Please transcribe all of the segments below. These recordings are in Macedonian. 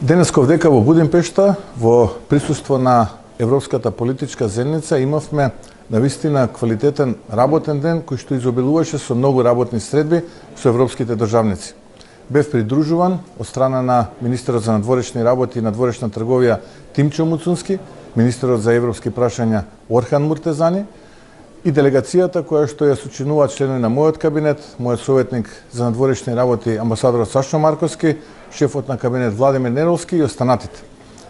Денеска овдека во Будимпешта, во присуство на Европската политичка заедница, имавме навистина квалитетен работен ден кој што изобилуваше со многу работни средби со европските државници. Бев придружуван од страна на министерот за надворешни работи и надворешна трговија Тимчо Муцунски, министерот за европски прашања Орхан Муртезани и делегацијата која што ја сочинуваат членови на мојот кабинет, мојот советник за надворешни работи амбасадорот Сашо Марковски, шефот на кабинет Владимир Неровски и останатите.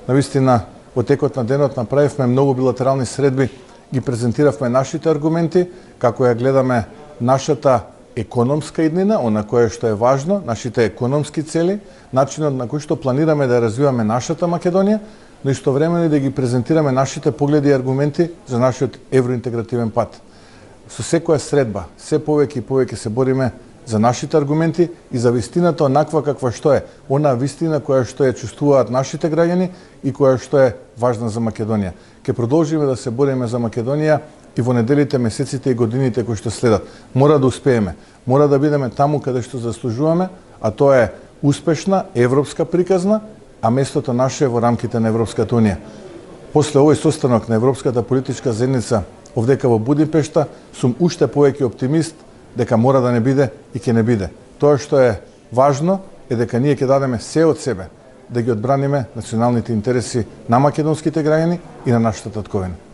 Навистина, во текот на денот направивме многу билатерални средби, ги презентиравме нашите аргументи, како ја гледаме нашата економска иднина, она кое што е важно, нашите економски цели, начинот на кој што планираме да развиваме нашата Македонија, но истовремено и да ги презентираме нашите погледи и аргументи за нашиот евроинтегративен пат. Со секоја средба, се повеќе и повеќе се бориме за нашите аргументи и за вистината онаква каква што е, она вистина која што ја чувствуваат нашите граѓани и која што е важна за Македонија. Ке продолжиме да се бориме за Македонија и во неделите, месеците и годините кои што следат. Мора да успееме, мора да бидеме таму каде што заслужуваме, а тоа е успешна европска приказна, а местото наше е во рамките на Европската Унија. После овој состанок на Европската политичка заедница овдека во Будимпешта, сум уште повеќе оптимист дека мора да не биде и ќе не биде. Тоа што е важно е дека ние ќе дадеме се од себе да ги одбраниме националните интереси на македонските граѓани и на нашата татковина.